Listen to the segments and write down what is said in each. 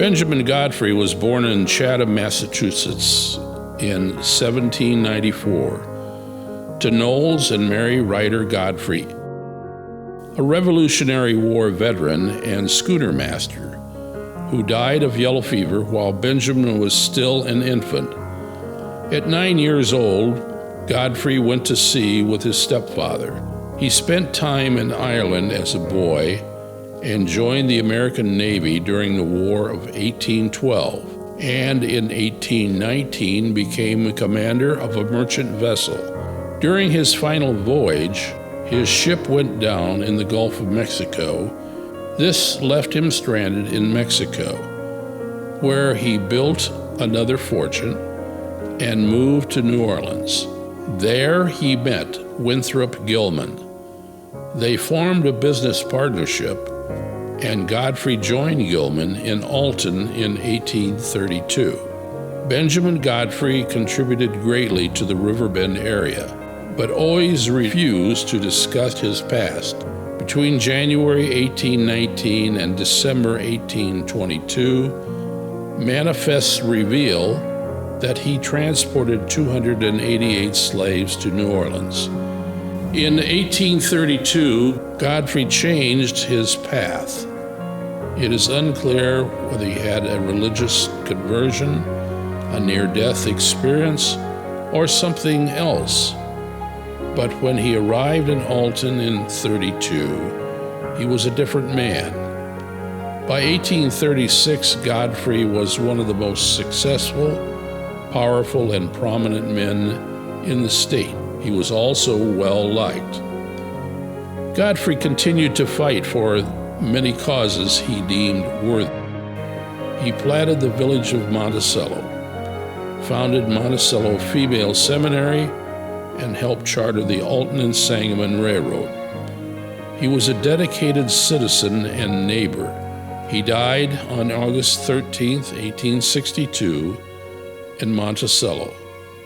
Benjamin Godfrey was born in Chatham, Massachusetts in 1794 to Knowles and Mary Ryder Godfrey, a Revolutionary War veteran and schooner master who died of yellow fever while Benjamin was still an infant. At 9 years old, Godfrey went to sea with his stepfather. He spent time in Ireland as a boy and joined the American Navy during the War of 1812, and in 1819 became a commander of a merchant vessel. During his final voyage, his ship went down in the Gulf of Mexico. This left him stranded in Mexico, where he built another fortune and moved to New Orleans. There he met Winthrop Gilman. They formed a business partnership, and Godfrey joined Gilman in Alton in 1832. Benjamin Godfrey contributed greatly to the Riverbend area, but always refused to discuss his past. Between January 1819 and December 1822, manifests reveal that he transported 288 slaves to New Orleans. In 1832, Godfrey changed his path. It is unclear whether he had a religious conversion, a near-death experience, or something else. But when he arrived in Alton in 32, he was a different man. By 1836, Godfrey was one of the most successful, powerful, and prominent men in the state. He was also well-liked. Godfrey continued to fight for many causes he deemed worthy. He platted the village of Monticello, founded Monticello Female Seminary, and helped charter the Alton and Sangamon Railroad. He was a dedicated citizen and neighbor. He died on August 13, 1862, in Monticello,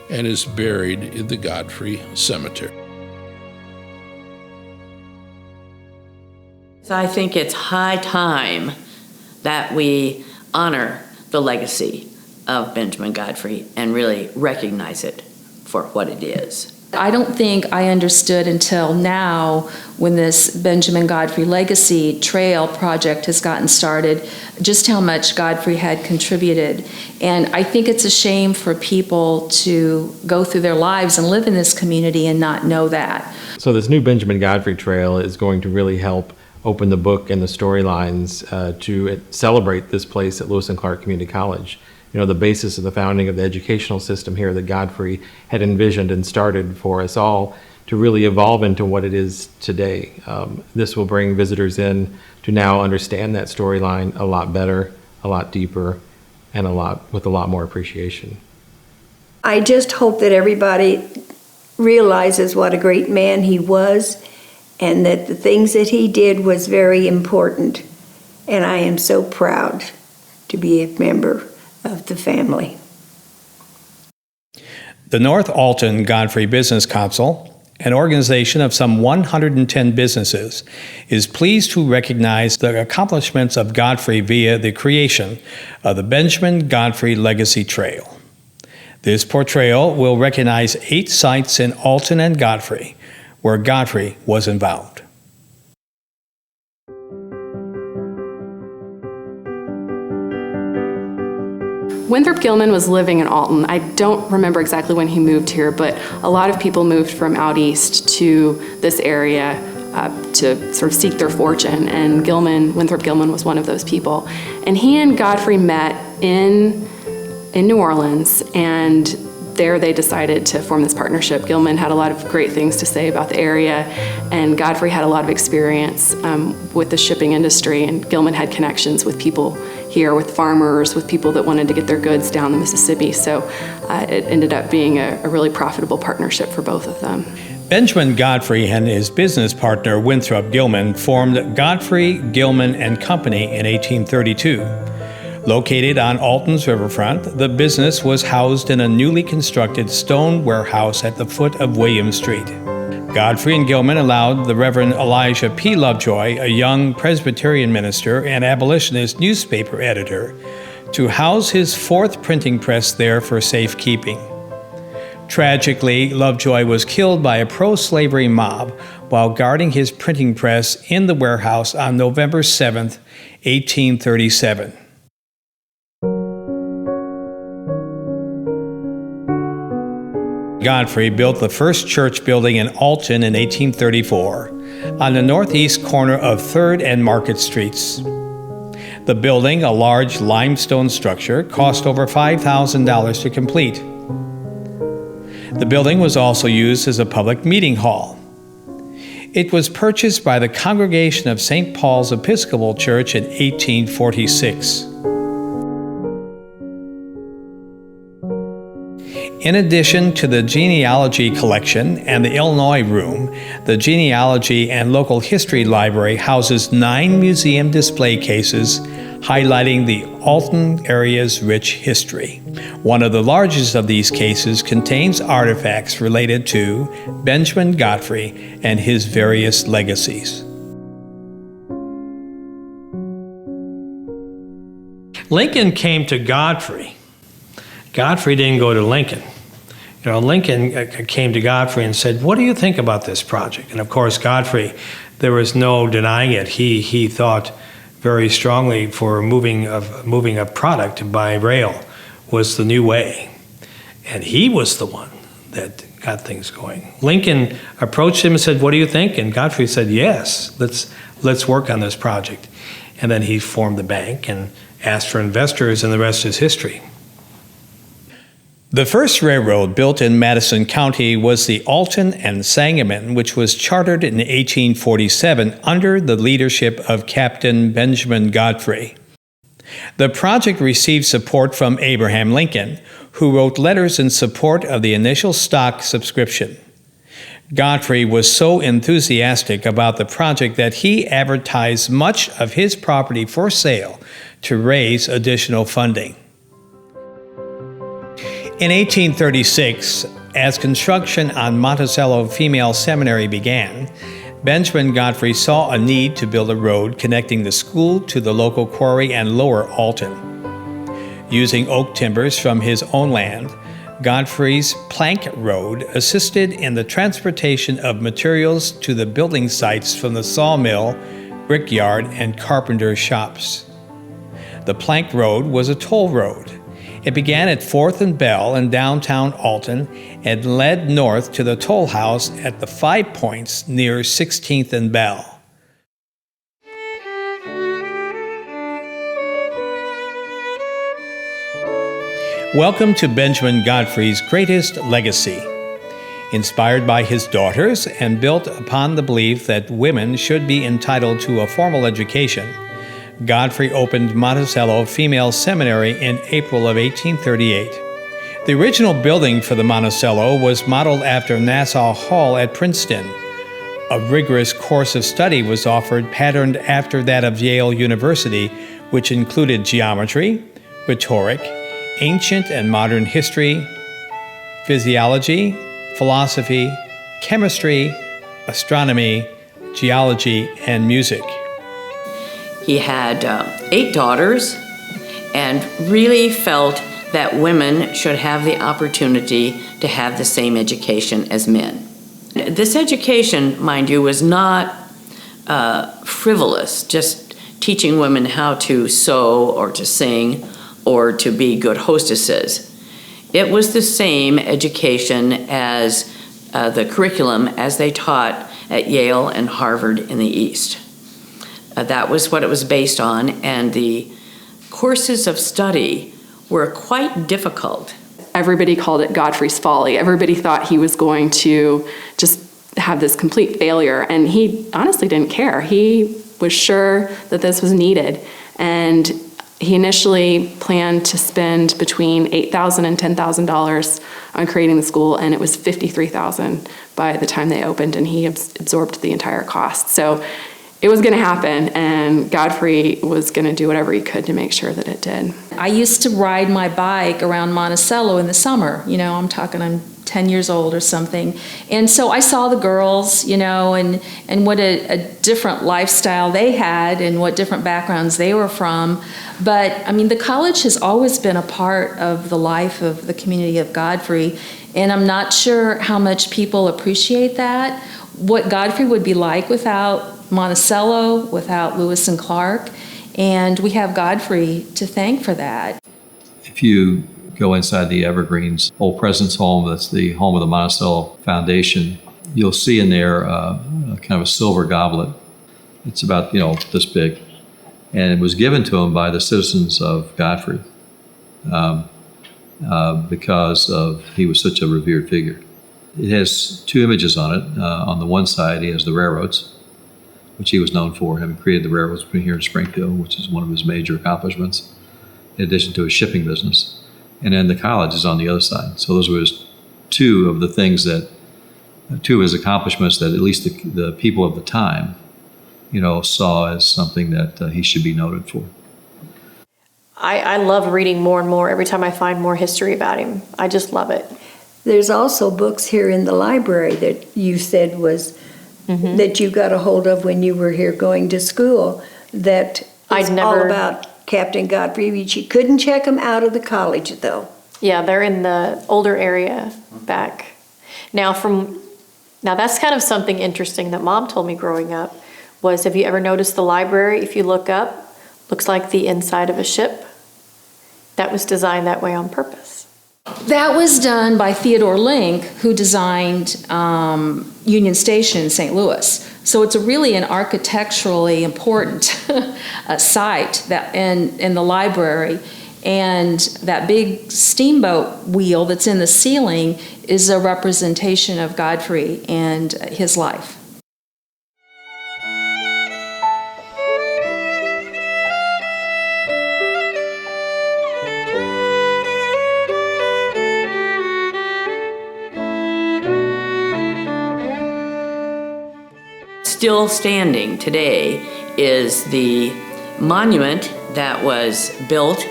and is buried in the Godfrey Cemetery. So I think it's high time that we honor the legacy of Benjamin Godfrey and really recognize it for what it is. I don't think I understood until now, when this Benjamin Godfrey Legacy Trail project has gotten started, just how much Godfrey had contributed. And I think it's a shame for people to go through their lives and live in this community and not know that. So this new Benjamin Godfrey Trail is going to really help open the book and the storylines to celebrate this place at Lewis and Clark Community College. You know, the basis of the founding of the educational system here that Godfrey had envisioned and started for us all to really evolve into what it is today. This will bring visitors in to now understand that storyline a lot better, a lot deeper, and with a lot more appreciation. I just hope that everybody realizes what a great man he was, and that the things that he did was very important. And I am so proud to be a member of the family. The North Alton Godfrey Business Council, an organization of some 110 businesses, is pleased to recognize the accomplishments of Godfrey via the creation of the Benjamin Godfrey Legacy Trail. This portrayal will recognize 8 sites in Alton and Godfrey where Godfrey was involved. Winthrop Gilman was living in Alton. I don't remember exactly when he moved here, but a lot of people moved from out east to this area to sort of seek their fortune, and Winthrop Gilman was one of those people. And he and Godfrey met in New Orleans, and there they decided to form this partnership. Gilman had a lot of great things to say about the area, and Godfrey had a lot of experience with the shipping industry, and Gilman had connections with people here, with farmers, with people that wanted to get their goods down the Mississippi. So it ended up being a really profitable partnership for both of them. Benjamin Godfrey and his business partner Winthrop Gilman formed Godfrey, Gilman and Company in 1832. Located on Alton's riverfront, the business was housed in a newly constructed stone warehouse at the foot of William Street. Godfrey and Gilman allowed the Reverend Elijah P. Lovejoy, a young Presbyterian minister and abolitionist newspaper editor, to house his fourth printing press there for safekeeping. Tragically, Lovejoy was killed by a pro-slavery mob while guarding his printing press in the warehouse on November 7, 1837. Godfrey built the first church building in Alton in 1834 on the northeast corner of 3rd and Market Streets. The building, a large limestone structure, cost over $5,000 to complete. The building was also used as a public meeting hall. It was purchased by the Congregation of St. Paul's Episcopal Church in 1846. In addition to the genealogy collection and the Illinois Room, the Genealogy and Local History Library houses 9 museum display cases highlighting the Alton area's rich history. One of the largest of these cases contains artifacts related to Benjamin Godfrey and his various legacies. Lincoln came to Godfrey. Godfrey didn't go to Lincoln. Lincoln came to Godfrey and said, "What do you think about this project?" And of course, Godfrey, there was no denying it. He thought very strongly for moving a product by rail was the new way. And he was the one that got things going. Lincoln approached him and said, "What do you think?" And Godfrey said, "Yes, let's work on this project." And then he formed the bank and asked for investors, and the rest is history. The first railroad built in Madison County was the Alton and Sangamon, which was chartered in 1847 under the leadership of Captain Benjamin Godfrey. The project received support from Abraham Lincoln, who wrote letters in support of the initial stock subscription. Godfrey was so enthusiastic about the project that he advertised much of his property for sale to raise additional funding. In 1836, as construction on Monticello Female Seminary began, Benjamin Godfrey saw a need to build a road connecting the school to the local quarry and Lower Alton. Using oak timbers from his own land, Godfrey's plank road assisted in the transportation of materials to the building sites from the sawmill, brickyard, and carpenter shops. The plank road was a toll road. It began at 4th and Bell in downtown Alton and led north to the toll house at the 5 Points near 16th and Bell. Welcome to Benjamin Godfrey's greatest legacy. Inspired by his daughters and built upon the belief that women should be entitled to a formal education, Godfrey opened Monticello Female Seminary in April of 1838. The original building for the Monticello was modeled after Nassau Hall at Princeton. A rigorous course of study was offered patterned after that of Yale University, which included geometry, rhetoric, ancient and modern history, physiology, philosophy, chemistry, astronomy, geology, and music. He had 8 daughters and really felt that women should have the opportunity to have the same education as men. This education, mind you, was not frivolous, just teaching women how to sew or to sing or to be good hostesses. It was the same education as the curriculum as they taught at Yale and Harvard in the East. That was what it was based on, and the courses of study were quite difficult. Everybody called it Godfrey's folly. Everybody thought he was going to just have this complete failure, and he honestly didn't care. He was sure that this was needed, and he initially planned to spend between $8,000 and $10,000 on creating the school, and it was $53,000 by the time they opened, and he absorbed the entire cost. So it was going to happen, and Godfrey was going to do whatever he could to make sure that it did. I used to ride my bike around Monticello in the summer. I'm 10 years old or something. And so I saw the girls, and what a different lifestyle they had and what different backgrounds they were from. But, I mean, the college has always been a part of the life of the community of Godfrey, and I'm not sure how much people appreciate that, what Godfrey would be like without Monticello, without Lewis and Clark, and we have Godfrey to thank for that. If you go inside the Evergreens Old President's Home, that's the home of the Monticello Foundation, you'll see in there kind of a silver goblet. It's about, this big. And it was given to him by the citizens of Godfrey because he was such a revered figure. It has two images on it. On the one side, he has the railroads, which he was known for, having created the railroads between here and Springfield, which is one of his major accomplishments, in addition to his shipping business. And then the college is on the other side. So those were two of his accomplishments that at least the people of the time, saw as something that he should be noted for. I love reading more and more every time I find more history about him. I just love it. There's also books here in the library that you said was that you got a hold of when you were here going to school that is all about Captain Godfrey. You couldn't check them out of the college, though. Yeah, they're in the older area back. Now that's kind of something interesting that Mom told me growing up was, have you ever noticed the library, if you look up, looks like the inside of a ship? That was designed that way on purpose. That was done by Theodore Link, who designed Union Station in St. Louis. So it's really an architecturally important site in the library. And that big steamboat wheel that's in the ceiling is a representation of Godfrey and his life. Still standing today is the monument that was built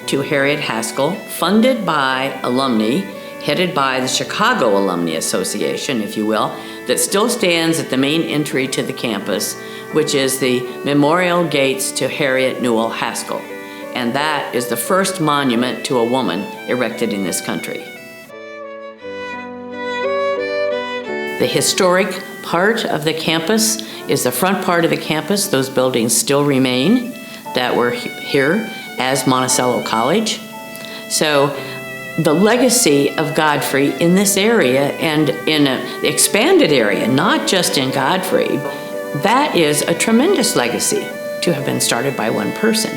to Harriet Haskell, funded by alumni, headed by the Chicago Alumni Association, if you will, that still stands at the main entry to the campus, which is the Memorial Gates to Harriet Newell Haskell. And that is the first monument to a woman erected in this country. The historic part of the campus is the front part of the campus. Those buildings still remain that were here as Monticello College. So the legacy of Godfrey in this area and in an expanded area, not just in Godfrey, that is a tremendous legacy to have been started by one person.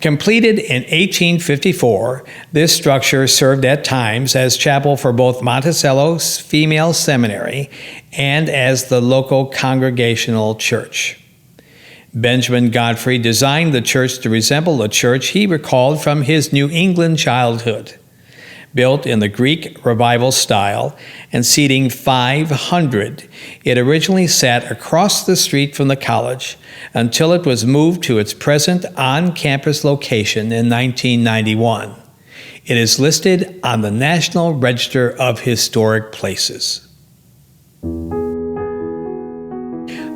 Completed in 1854, this structure served at times as chapel for both Monticello's female seminary and as the local congregational church. Benjamin Godfrey designed the church to resemble a church he recalled from his New England childhood. Built in the Greek Revival style and seating 500, it originally sat across the street from the college until it was moved to its present on-campus location in 1991. It is listed on the National Register of Historic Places.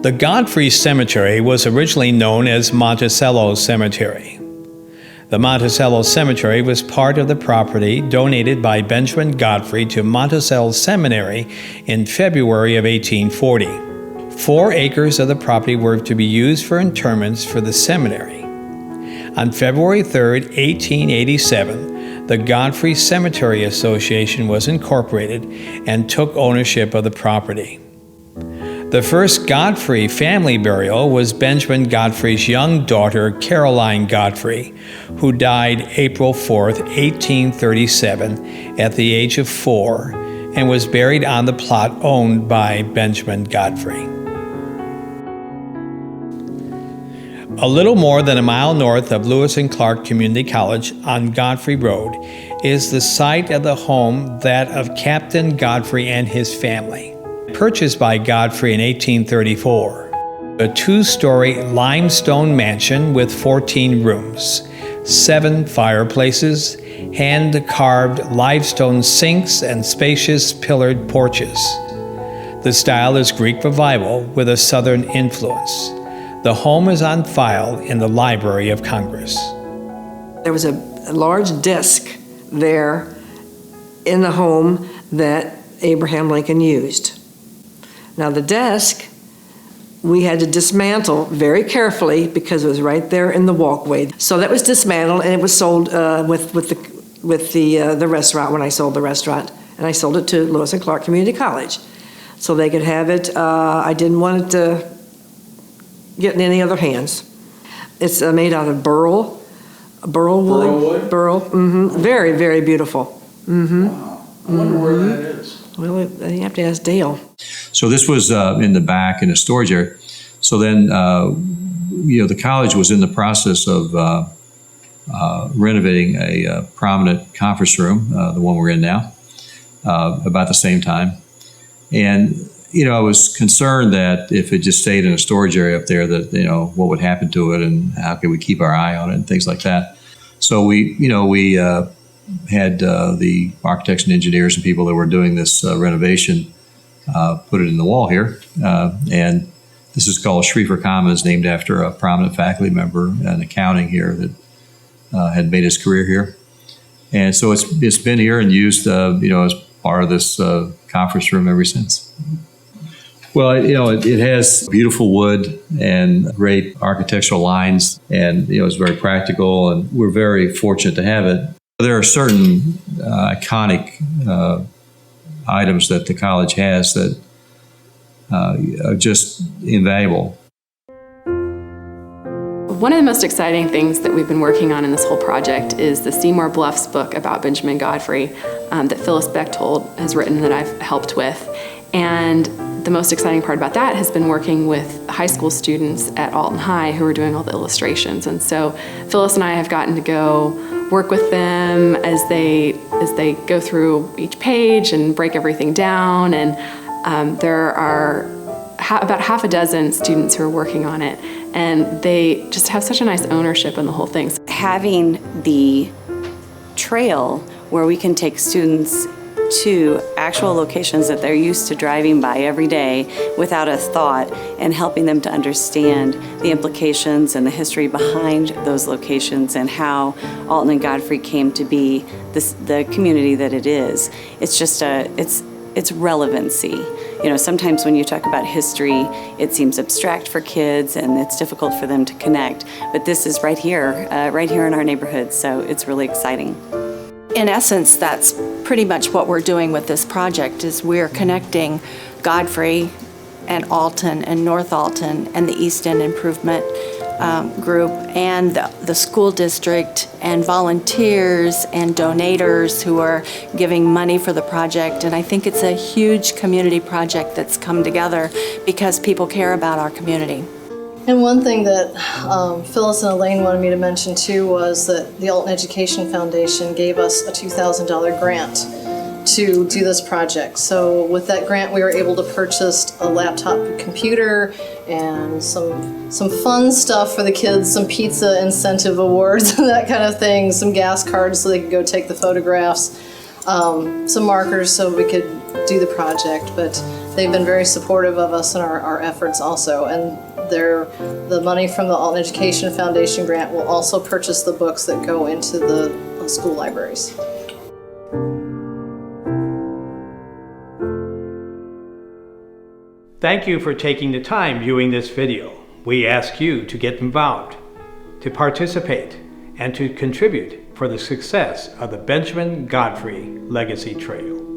The Godfrey Cemetery was originally known as Monticello Cemetery. The Monticello Cemetery was part of the property donated by Benjamin Godfrey to Monticello Seminary in February of 1840. 4 acres of the property were to be used for interments for the seminary. On February 3, 1887, the Godfrey Cemetery Association was incorporated and took ownership of the property. The first Godfrey family burial was Benjamin Godfrey's young daughter, Caroline Godfrey, who died April 4, 1837, at the age of 4, and was buried on the plot owned by Benjamin Godfrey. A little more than a mile north of Lewis and Clark Community College on Godfrey Road is the site of the home that of Captain Godfrey and his family. Purchased by Godfrey in 1834, a two-story limestone mansion with 14 rooms, 7 fireplaces, hand-carved limestone sinks, and spacious pillared porches. The style is Greek Revival with a Southern influence. The home is on file in the Library of Congress. There was a large desk there in the home that Abraham Lincoln used. Now the desk, we had to dismantle very carefully because it was right there in the walkway. So that was dismantled, and it was sold with the restaurant when I sold the restaurant, and I sold it to Lewis and Clark Community College, so they could have it. I didn't want it to get in any other hands. It's made out of burl wood. Burl. Mm-hmm. Very, very beautiful. Mm-hmm. Wow. I wonder where that is. Well, you have to ask Dale. So this was in the back in a storage area. So then, the college was in the process of renovating a prominent conference room, the one we're in now, about the same time. And, I was concerned that if it just stayed in a storage area up there, that, what would happen to it and how could we keep our eye on it and things like that. So we had the architects and engineers and people that were doing this renovation put it in the wall here. And this is called Schriefer Commons, named after a prominent faculty member in accounting here that had made his career here. And so it's been here and used, as part of this conference room ever since. Well, it has beautiful wood and great architectural lines, and, it's very practical, and we're very fortunate to have it. There are certain iconic items that the college has that are just invaluable. One of the most exciting things that we've been working on in this whole project is the Seymour Bluffs book about Benjamin Godfrey that Phyllis Bechtold has written that I've helped with. And the most exciting part about that has been working with high school students at Alton High who are doing all the illustrations. And so Phyllis and I have gotten to go work with them as they go through each page and break everything down. And there are about half a dozen students who are working on it, and they just have such a nice ownership in the whole thing. Having the trail where we can take students to actual locations that they're used to driving by every day without a thought, and helping them to understand the implications and the history behind those locations and how Alton and Godfrey came to be the community that it is. It's just it's relevancy. Sometimes when you talk about history, it seems abstract for kids and it's difficult for them to connect. But this is right here in our neighborhood, so it's really exciting. In essence, that's pretty much what we're doing with this project, is we're connecting Godfrey and Alton and North Alton and the East End Improvement Group and the school district and volunteers and donators who are giving money for the project. And I think it's a huge community project that's come together because people care about our community. And one thing that Phyllis and Elaine wanted me to mention too was that the Alton Education Foundation gave us a $2,000 grant to do this project. So with that grant, we were able to purchase a laptop computer and some fun stuff for the kids, some pizza incentive awards and that kind of thing, some gas cards so they could go take the photographs, some markers so we could do the project. But they've been very supportive of us and our efforts also. And the money from the Alton Education Foundation grant will also purchase the books that go into the school libraries. Thank you for taking the time viewing this video. We ask you to get involved, to participate, and to contribute for the success of the Benjamin Godfrey Legacy Trail.